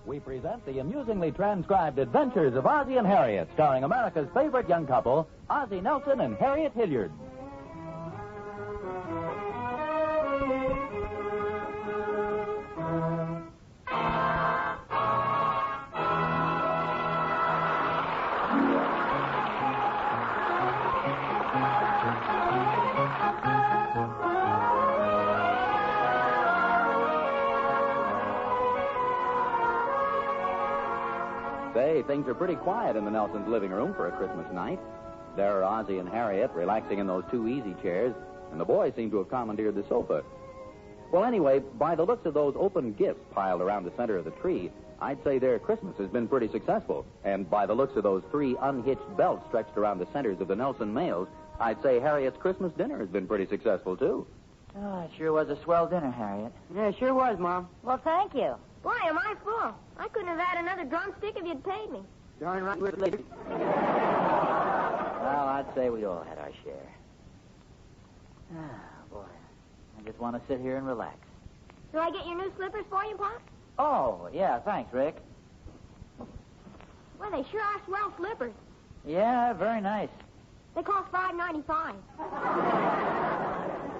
we present the amusingly transcribed adventures of Ozzie and Harriet, starring America's favorite young couple, Ozzie Nelson and Harriet Hilliard. Say, things are pretty quiet in the Nelsons' living room for a Christmas night. There are Ozzie and Harriet relaxing in those two easy chairs, and the boys seem to have commandeered the sofa. Well, anyway, by the looks of those open gifts piled around the center of the tree, I'd say their Christmas has been pretty successful. And by the looks of those three unhitched belts stretched around the centers of the Nelson males, I'd say Harriet's Christmas dinner has been pretty successful, too. Oh, it sure was a swell dinner, Harriet. Yeah, it sure was, Mom. Well, thank you. Boy, am I full. I couldn't have had another drumstick if you'd paid me. Darn right we're late. Well, I'd say we all had our share. Ah, boy. I just want to sit here and relax. Do I get your new slippers for you, Pop? Oh, yeah, thanks, Rick. Well, they sure are swell slippers. Yeah, very nice. They cost $5.95.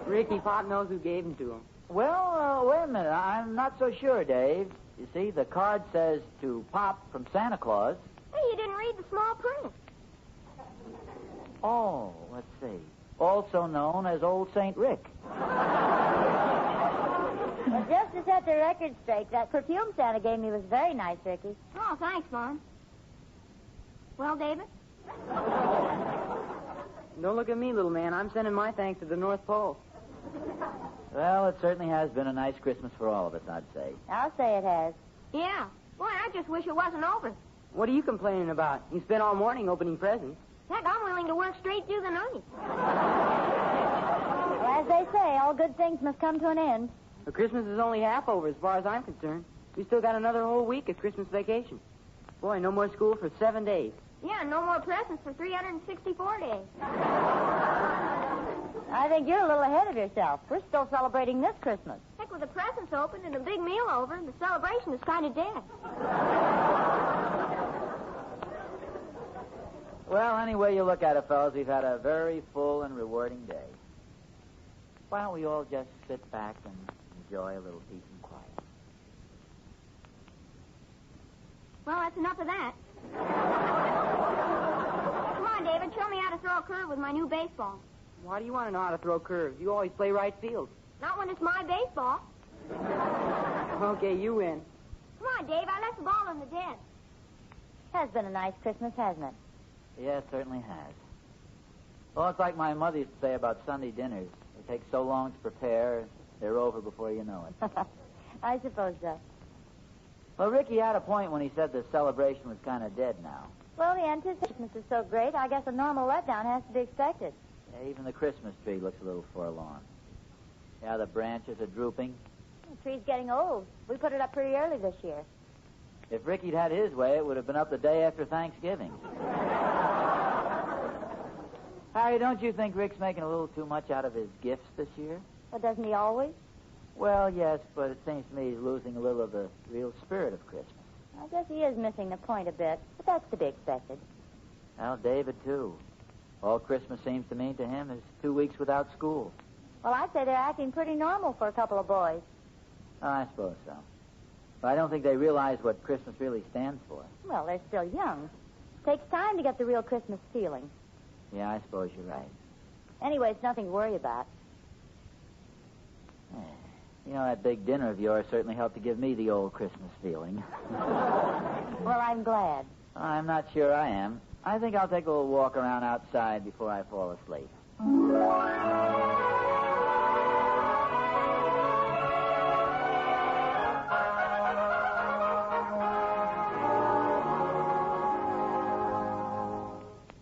Ricky, Pop knows who gave them to him. Well, wait a minute. I'm not so sure, Dave. You see, the card says to Pop from Santa Claus. Hey, you didn't read the small print. Oh, let's see. Also known as Old St. Rick. Well, just to set the record straight, that perfume Santa gave me was very nice, Ricky. Oh, thanks, Mom. Well, David? Don't look at me, little man. I'm sending my thanks to the North Pole. Well, it certainly has been a nice Christmas for all of us, I'd say. I'll say it has. Yeah. Boy, I just wish it wasn't over. What are you complaining about? You spent all morning opening presents. Heck, I'm willing to work straight through the night. Well, as they say, all good things must come to an end. But Christmas is only half over as far as I'm concerned. We still got another whole week of Christmas vacation. Boy, no more school for 7 days. Yeah, no more presents for 364 days. I think you're a little ahead of yourself. We're still celebrating this Christmas. Heck, with the presents opened and a big meal over, the celebration is kind of dead. Well, any way you look at it, fellas, we've had a very full and rewarding day. Why don't we all just sit back and enjoy a little peace and quiet? Well, that's enough of that. Come on, David, show me how to throw a curve with my new baseball. Why do you want to know how to throw curves? You always play right field. Not when it's my baseball. Okay, you win. Come on, Dave, I left the ball in the den. Has been a nice Christmas, hasn't it? Yeah, it certainly has. Well, it's like my mother used to say about Sunday dinners. They take so long to prepare, they're over before you know it. I suppose so. Well, Ricky had a point when he said the celebration was kind of dead now. Well, the anticipation is so great, I guess a normal letdown has to be expected. Yeah, even the Christmas tree looks a little forlorn. Yeah, the branches are drooping. The tree's getting old. We put it up pretty early this year. If Ricky'd had his way, it would have been up the day after Thanksgiving. Harry, don't you think Rick's making a little too much out of his gifts this year? But doesn't he always? Well, yes, but it seems to me he's losing a little of the real spirit of Christmas. I guess he is missing the point a bit, but that's to be expected. Well, David, too. All Christmas seems to mean to him is 2 weeks without school. Well, I'd say they're acting pretty normal for a couple of boys. Oh, I suppose so. But I don't think they realize what Christmas really stands for. Well, they're still young. It takes time to get the real Christmas feeling. Yeah, I suppose you're right. Anyway, it's nothing to worry about. You know, that big dinner of yours certainly helped to give me the old Christmas feeling. Well, I'm glad. I'm not sure I am. I think I'll take a little walk around outside before I fall asleep.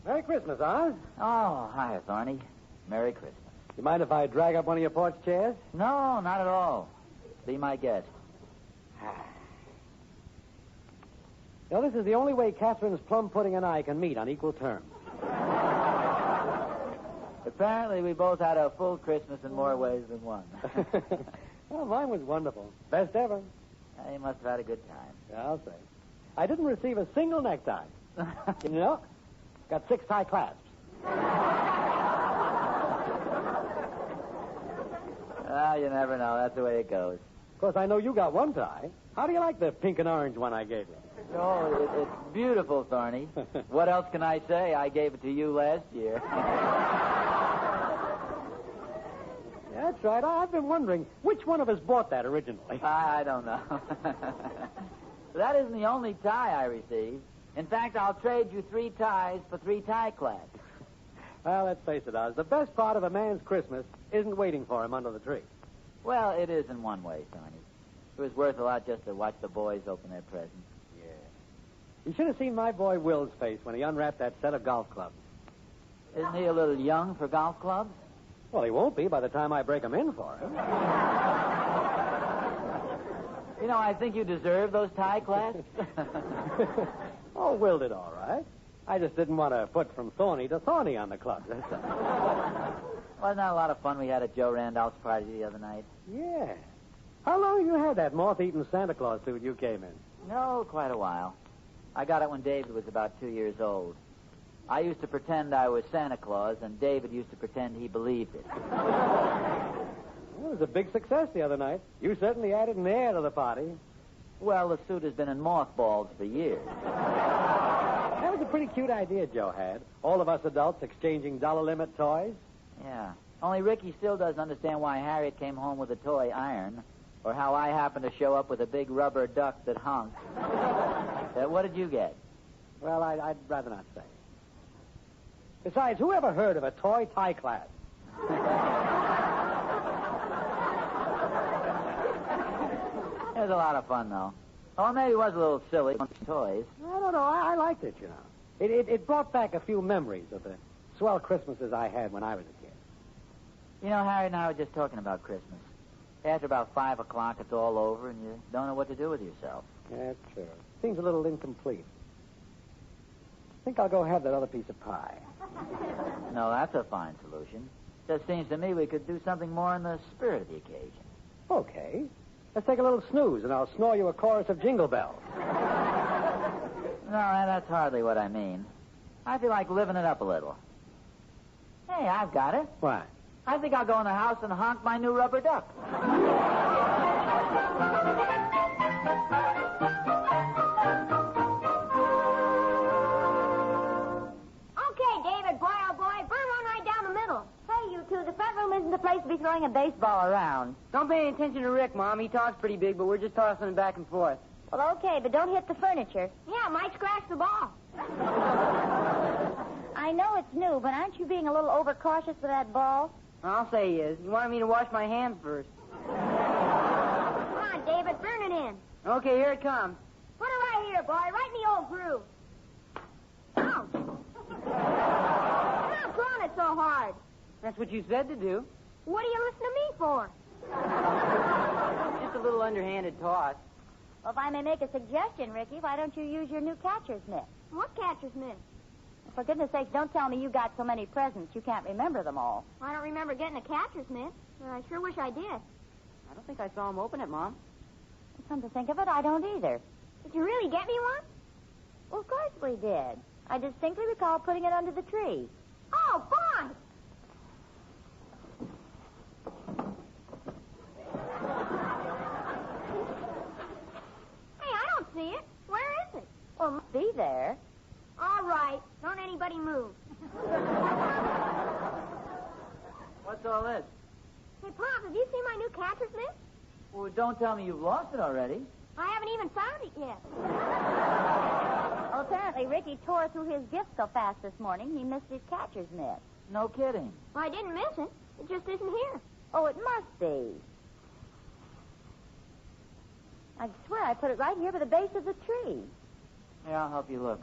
Merry Christmas, Oz. Oh, hi, Thorny. Merry Christmas. You mind if I drag up one of your porch chairs? No, not at all. Be my guest. You know, this is the only way Catherine's plum pudding and I can meet on equal terms. Apparently, we both had a full Christmas in more ways than one. Well, mine was wonderful. Best ever. You must have had a good time. Yeah, I'll say. I didn't receive a single necktie. You know, got 6 tie clasps. Well, you never know. That's the way it goes. Of course, I know you got 1 tie. How do you like the pink and orange one I gave you? Oh, it's beautiful, Thorny. What else can I say? I gave it to you last year. Yeah, that's right. I've been wondering which one of us bought that originally. I don't know. That isn't the only tie I received. In fact, I'll trade you 3 ties for 3 tie clasps. Well, let's face it, Oz. The best part of a man's Christmas isn't waiting for him under the tree. Well, it is in one way, Thorny. It was worth a lot just to watch the boys open their presents. Yeah. You should have seen my boy Will's face when he unwrapped that set of golf clubs. Isn't he a little young for golf clubs? Well, he won't be by the time I break him in for him. You know, I think you deserve those tie clasps. Oh, Will did all right. I just didn't want to put from thorny to thorny on the club. That's all. Wasn't that a lot of fun we had at Joe Randolph's party the other night? Yeah. How long have you had that moth-eaten Santa Claus suit you came in? No, quite a while. I got it when David was about 2 years old. I used to pretend I was Santa Claus, and David used to pretend he believed it. It was a big success the other night. You certainly added an air to the party. Well, the suit has been in mothballs for years. That was a pretty cute idea Joe had. All of us adults exchanging dollar-limit toys. Yeah. Only Ricky still doesn't understand why Harriet came home with a toy iron, or how I happened to show up with a big rubber duck that honked. What did you get? Well, I'd rather not say. Besides, who ever heard of a toy tie class? It was a lot of fun, though. Oh, maybe it was a little silly. Toys. I don't know. I liked it, you know. It brought back a few memories of the swell Christmases I had when I was a kid. You know, Harriet and I were just talking about Christmas. After about 5 o'clock, it's all over, and you don't know what to do with yourself. Yeah, that's true. Seems a little incomplete. I think I'll go have that other piece of pie. No, that's a fine solution. Just seems to me we could do something more in the spirit of the occasion. Okay. Let's take a little snooze, and I'll snore you a chorus of Jingle Bells. No, that's hardly what I mean. I feel like living it up a little. Hey, I've got it. What? I think I'll go in the house and honk my new rubber duck. Okay, David, boy, oh boy, burn one right down the middle. Hey, you two, the front room isn't the place to be throwing a baseball around. Don't pay any attention to Rick, Mom. He talks pretty big, but we're just tossing it back and forth. Well, okay, but don't hit the furniture. Yeah, might scratch the ball. I know it's new, but aren't you being a little overcautious with that ball? I'll say he is. He wanted me to wash my hands first. Come on, David, burn it in. Okay, here it comes. Put it right here, boy, right in the old groove. Ouch. Stop throwing it so hard. That's what you said to do. What do you listen to me for? Just a little underhanded toss. Well, if I may make a suggestion, Ricky, why don't you use your new catcher's mitt? What catcher's mitt? For goodness sakes, don't tell me you got so many presents you can't remember them all. I don't remember getting a catcher's mitt, but I sure wish I did. I don't think I saw him open it, Mom. Come to think of it, I don't either. Did you really get me one? Well, of course we did. I distinctly recall putting it under the tree. Oh, boy! Hey, I don't see it. Where is it? Well, it must be there. All right. Don't anybody move. What's all this? Hey, Pop, have you seen my new catcher's mitt? Well, don't tell me you've lost it already. I haven't even found it yet. Well, apparently Ricky tore through his gift so fast this morning he missed his catcher's mitt. No kidding. Well, I didn't miss it. It just isn't here. Oh, it must be. I swear I put it right here by the base of the tree. Here, I'll help you look.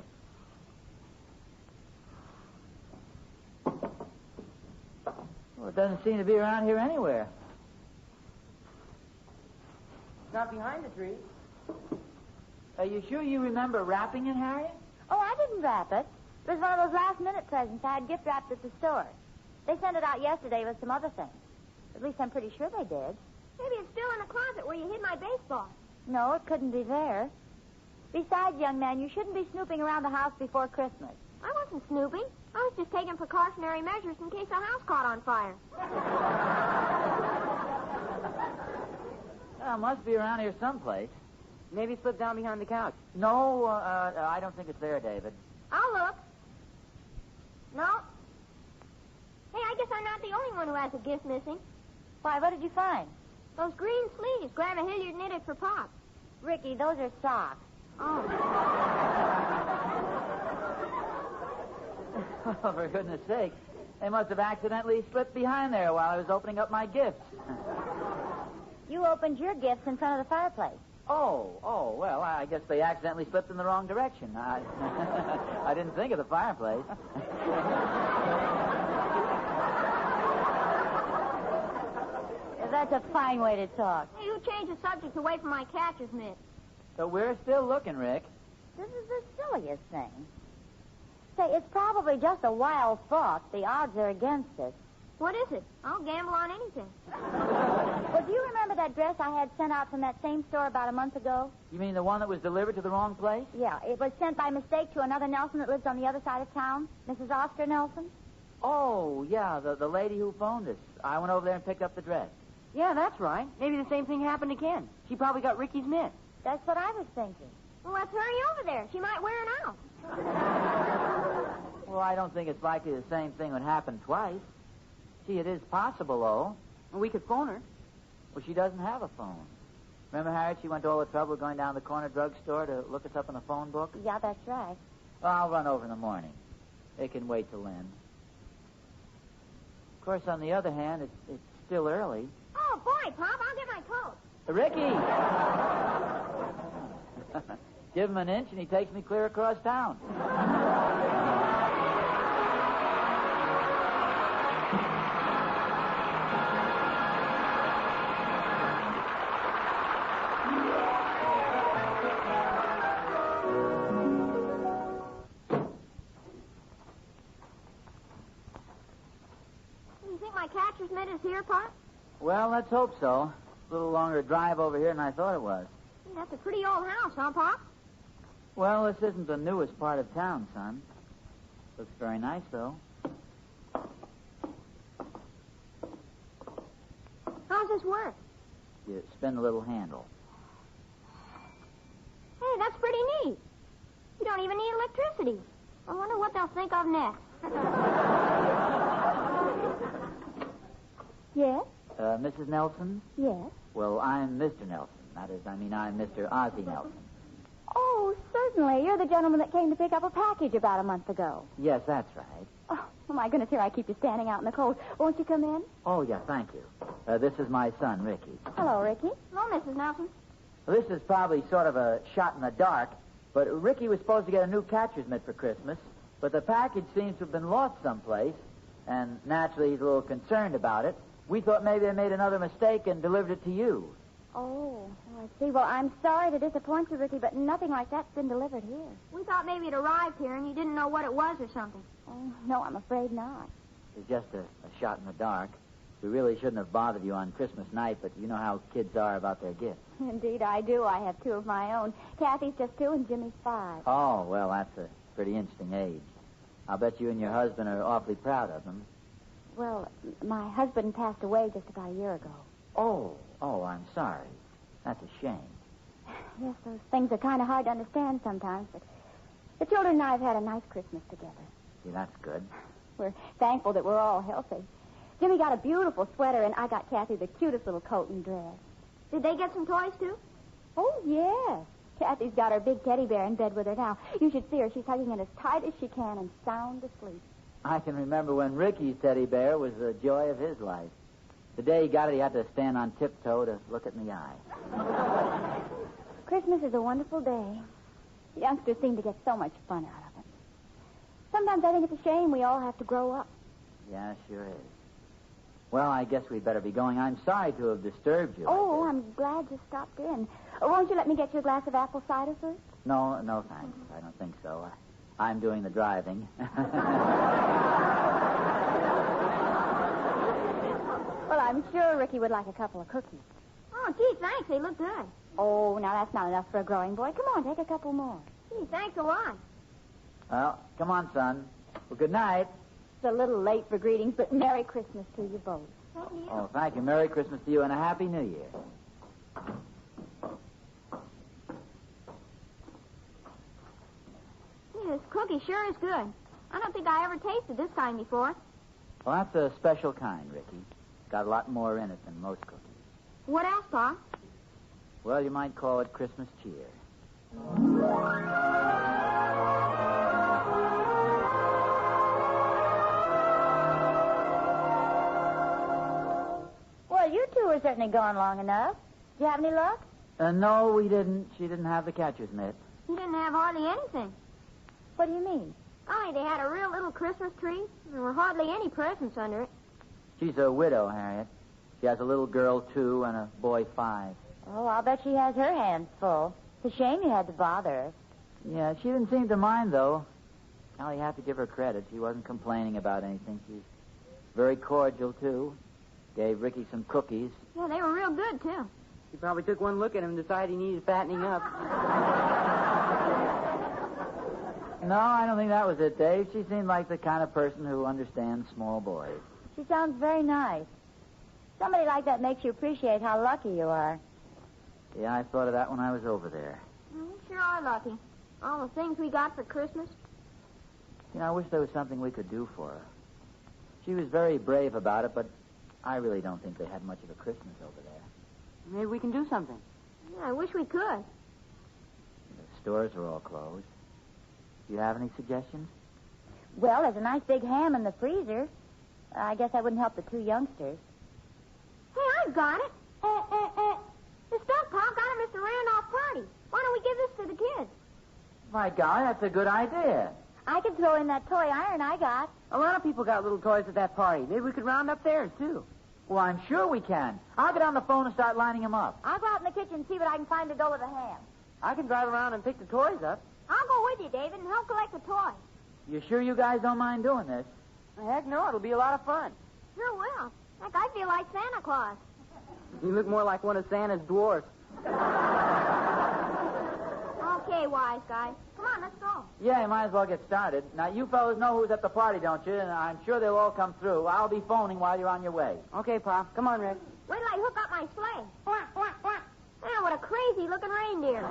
Well, it doesn't seem to be around here anywhere. It's not behind the tree. Are you sure you remember wrapping it, Harriet? Oh, I didn't wrap it. It was one of those last-minute presents I had gift wrapped at the store. They sent it out yesterday with some other things. At least I'm pretty sure they did. Maybe it's still in the closet where you hid my baseball. No, it couldn't be there. Besides, young man, you shouldn't be snooping around the house before Christmas. I wasn't snooping. I was just taking precautionary measures in case the house caught on fire. Well, it must be around here someplace. Maybe slip down behind the couch. No, I don't think it's there, David. I'll look. No. Hey, I guess I'm not the only one who has a gift missing. Why, what did you find? Those green sleeves Grandma Hilliard knitted for Pop. Ricky, those are socks. Oh. Oh, for goodness sake. They must have accidentally slipped behind there while I was opening up my gifts. You opened your gifts in front of the fireplace. Oh, well, I guess they accidentally slipped in the wrong direction. I didn't think of the fireplace. That's a fine way to talk. Hey, you changed the subject away from my catcher's mitt. So we're still looking, Rick. This is the silliest thing. Say, it's probably just a wild thought. The odds are against it. What is it? I'll gamble on anything. Well, do you remember that dress I had sent out from that same store about a month ago? You mean the one that was delivered to the wrong place? Yeah, it was sent by mistake to another Nelson that lives on the other side of town. Mrs. Oscar Nelson. Oh, yeah, the lady who phoned us. I went over there and picked up the dress. Yeah, that's right. Maybe the same thing happened again. She probably got Ricky's mitt. That's what I was thinking. Well, let's hurry over there. She might wear it out. Well, I don't think it's likely the same thing would happen twice. Gee, it is possible, though. We could phone her. Well, she doesn't have a phone. Remember, Harriet, she went to all the trouble of going down to the corner drugstore to look us up in the phone book? Yeah, that's right. Well, I'll run over in the morning. It can wait till then. Of course, on the other hand, it's still early. Oh, boy, Pop, I'll get my coat. Ricky! Give him an inch and he takes me clear across town. You think my catcher's mitt is here, Pop? Well, let's hope so. A little longer drive over here than I thought it was. Hey, that's a pretty old house, huh, Pop? Well, this isn't the newest part of town, son. Looks very nice, though. How's this work? You spin the little handle. Hey, that's pretty neat. You don't even need electricity. I wonder what they'll think of next. Yes? Mrs. Nelson? Yes. Well, I'm Mr. Nelson. That is, I'm Mr. Ozzie Nelson. Oh, certainly. You're the gentleman that came to pick up a package about a month ago. Yes, that's right. Oh, my goodness, here I keep you standing out in the cold. Won't you come in? Oh, yeah, thank you. This is my son, Ricky. Hello, Ricky. Hello, Mrs. Nelson. Well, this is probably sort of a shot in the dark, but Ricky was supposed to get a new catcher's mitt for Christmas, but the package seems to have been lost someplace, and naturally he's a little concerned about it. We thought maybe they made another mistake and delivered it to you. Oh, I see. Well, I'm sorry to disappoint you, Ricky, but nothing like that's been delivered here. We thought maybe it arrived here and you didn't know what it was or something. Oh, no, I'm afraid not. It's just a shot in the dark. We really shouldn't have bothered you on Christmas night, but you know how kids are about their gifts. Indeed, I do. I have two of my own. Kathy's just 2 and Jimmy's 5. Oh, well, that's a pretty interesting age. I'll bet you and your husband are awfully proud of them. Well, my husband passed away just about a year ago. Oh, I'm sorry. That's a shame. Yes, those things are kind of hard to understand sometimes, but the children and I have had a nice Christmas together. See, that's good. We're thankful that we're all healthy. Jimmy got a beautiful sweater, and I got Kathy the cutest little coat and dress. Did they get some toys, too? Oh, yes. Kathy's got her big teddy bear in bed with her now. You should see her. She's hugging it as tight as she can and sound asleep. I can remember when Ricky's teddy bear was the joy of his life. The day he got it, he had to stand on tiptoe to look it in the eye. Christmas is a wonderful day. Youngsters seem to get so much fun out of it. Sometimes I think it's a shame we all have to grow up. Yeah, sure is. Well, I guess we'd better be going. I'm sorry to have disturbed you. Oh, I'm glad you stopped in. Won't you let me get you a glass of apple cider first? No, thanks. I don't think so. I'm doing the driving. Well, I'm sure Ricky would like a couple of cookies. Oh, Oh, gee, thanks. They look good. Oh, now that's not enough for a growing boy. Come on, take a couple more. Gee, thanks a lot. Well, come on, son. Well, good night. It's a little late for greetings, but Merry Christmas to you both. Thank you. Oh, thank you. Merry Christmas to you and a Happy New Year. Gee, this cookie sure is good. I don't think I ever tasted this kind before. Well, that's a special kind, Ricky. It's got a lot more in it than most cookies. What else, Pa? Well, you might call it Christmas cheer. Well, you two are certainly going long enough. Do you have any luck? No, we didn't. She didn't have the catcher's mitt. He didn't have hardly anything. What do you mean? Only they had a real little Christmas tree. There were hardly any presents under it. She's a widow, Harriet. She has a little girl, 2, and a boy, 5. Oh, I'll bet she has her hands full. It's a shame you had to bother her. Yeah, she didn't seem to mind, though. Now, you have to give her credit. She wasn't complaining about anything. She's very cordial, too. Gave Ricky some cookies. Yeah, they were real good, too. He probably took one look at him and decided he needed fattening up. No, I don't think that was it, Dave. She seemed like the kind of person who understands small boys. She sounds very nice. Somebody like that makes you appreciate how lucky you are. Yeah, I thought of that when I was over there. We sure are lucky. All the things we got for Christmas. You know, I wish there was something we could do for her. She was very brave about it, but I really don't think they had much of a Christmas over there. Maybe we can do something. Yeah, I wish we could. The stores are all closed. Do you have any suggestions? Well, there's a nice big ham in the freezer. I guess that wouldn't help the 2 youngsters. Hey, I've got it. The stuff Pa got at Mr. Randolph's party. Why don't we give this to the kids? My God, that's a good idea. I could throw in that toy iron I got. A lot of people got little toys at that party. Maybe we could round up theirs, too. Well, I'm sure we can. I'll get on the phone and start lining them up. I'll go out in the kitchen and see what I can find to go with the ham. I can drive around and pick the toys up. I'll go with you, David, and help collect the toys. You sure you guys don't mind doing this? Heck no, it'll be a lot of fun. Sure will. Heck, I feel like Santa Claus. You look more like one of Santa's dwarfs. Okay, wise guy. Come on, let's go. Yeah, you might as well get started. Now, you fellas know who's at the party, don't you? And I'm sure they'll all come through. I'll be phoning while you're on your way. Okay, Pa. Come on, Rick. Wait till I hook up my sleigh. Quack, quack, quack. Man, what a crazy-looking reindeer.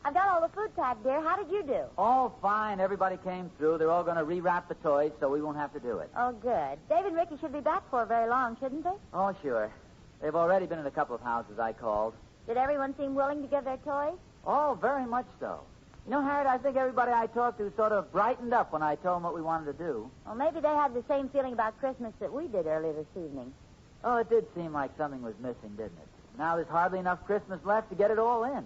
I've got all the food packed, dear. How did you do? Oh, fine. Everybody came through. They're all going to rewrap the toys, so we won't have to do it. Oh, good. David and Ricky should be back for very long, shouldn't they? Oh, sure. They've already been in a couple of houses I called. Did everyone seem willing to give their toys? Oh, very much so. You know, Harriet, I think everybody I talked to sort of brightened up when I told them what we wanted to do. Well, maybe they had the same feeling about Christmas that we did earlier this evening. Oh, it did seem like something was missing, didn't it? Now there's hardly enough Christmas left to get it all in.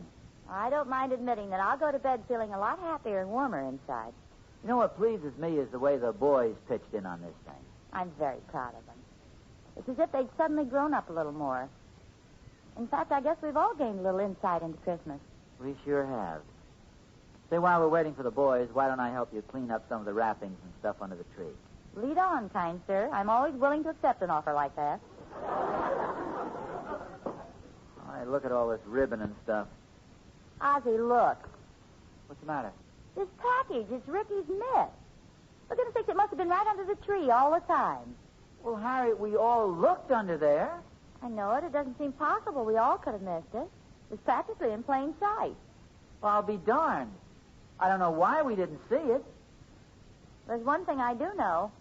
I don't mind admitting that I'll go to bed feeling a lot happier and warmer inside. You know what pleases me is the way the boys pitched in on this thing. I'm very proud of them. It's as if they'd suddenly grown up a little more. In fact, I guess we've all gained a little insight into Christmas. We sure have. Say, while we're waiting for the boys, why don't I help you clean up some of the wrappings and stuff under the tree? Lead on, kind sir. I'm always willing to accept an offer like that. Hey, look at all this ribbon and stuff. Ozzie, look. What's the matter? This package is Ricky's mitt. For goodness sakes, it must have been right under the tree all the time. Well, Harriet, we all looked under there. I know it. It doesn't seem possible. We all could have missed it. It's practically in plain sight. Well, I'll be darned. I don't know why we didn't see it. There's one thing I do know.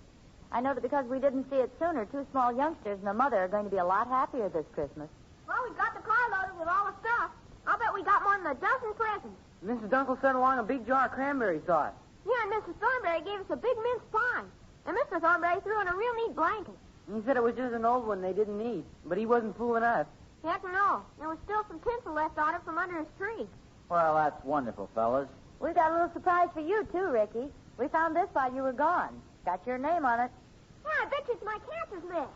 I know that because we didn't see it sooner, 2 small youngsters and their mother are going to be a lot happier this Christmas. Well, we got the car loaded with all the stuff. I'll bet we got more than a dozen presents. Mrs. Dunkel sent along a big jar of cranberry sauce. Yeah, and Mrs. Thornberry gave us a big mince pie. And Mr. Thornberry threw in a real neat blanket. He said it was just an old one they didn't need, but he wasn't fooling us. Heck no. There was still some tinsel left on it from under his tree. Well, that's wonderful, fellas. We've got a little surprise for you, too, Ricky. We found this while you were gone. Got your name on it. Yeah, I bet you it's my cancer's mitt.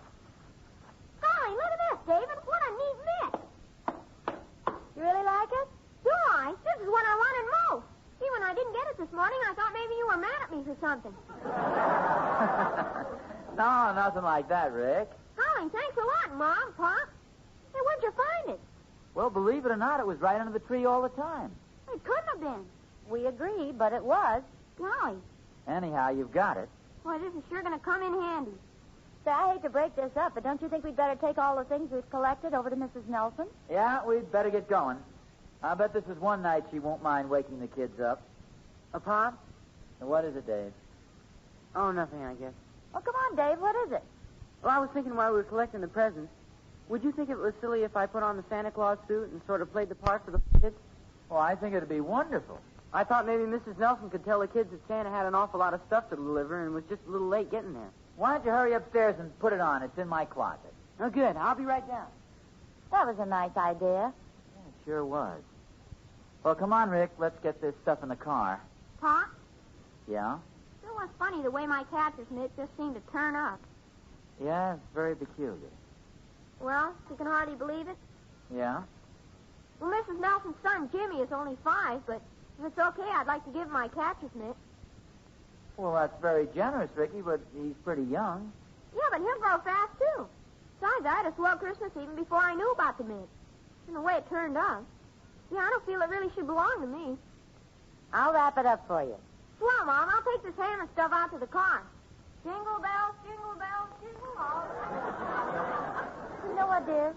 Golly, look at this, David. What a neat mitt. You really like it? Do I? This is what I wanted most. See, when I didn't get it this morning, I thought maybe you were mad at me for something. No, nothing like that, Rick. Golly, thanks a lot, Mom, Pop. Hey, where'd you find it? Well, believe it or not, it was right under the tree all the time. It couldn't have been. We agree, but it was. Golly. Anyhow, you've got it. Boy, this is sure going to come in handy. Say, I hate to break this up, but don't you think we'd better take all the things we've collected over to Mrs. Nelson? Yeah, we'd better get going. I bet this is one night she won't mind waking the kids up. Pop? What is it, Dave? Oh, nothing, I guess. Oh, come on, Dave. What is it? Well, I was thinking while we were collecting the presents, would you think it was silly if I put on the Santa Claus suit and sort of played the part for the kids? Well, I think it'd be wonderful. I thought maybe Mrs. Nelson could tell the kids that Santa had an awful lot of stuff to deliver and was just a little late getting there. Why don't you hurry upstairs and put it on? It's in my closet. Oh, good. I'll be right down. That was a nice idea. Yeah, it sure was. Well, come on, Rick. Let's get this stuff in the car. Pop, Yeah? it was funny the way my catcher's mitt just seemed to turn up. Yeah, it's very peculiar. Well, you can hardly believe it. Yeah? Well, Mrs. Nelson's son, Jimmy, is only 5, but if it's okay, I'd like to give him my catcher's mitt. Well, that's very generous, Ricky, but he's pretty young. Yeah, but he'll grow fast, too. Besides, I had a swell Christmas even before I knew about the mitt. And the way it turned out. Yeah, I don't feel it really should belong to me. I'll wrap it up for you. Swell, Mom. I'll take this ham and stuff out to the car. Jingle bells, jingle all. You know what, dear?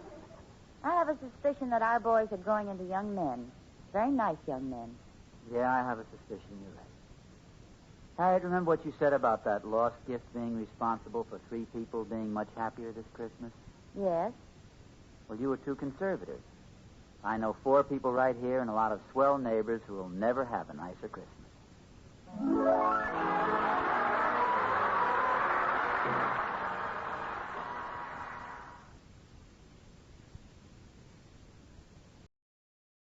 I have a suspicion that our boys are growing into young men. Very nice young men. Yeah, I have a suspicion you're right. Harriet, remember what you said about that lost gift being responsible for 3 people being much happier this Christmas? Yes? Well, you were too conservative. I know 4 people right here and a lot of swell neighbors who will never have a nicer Christmas.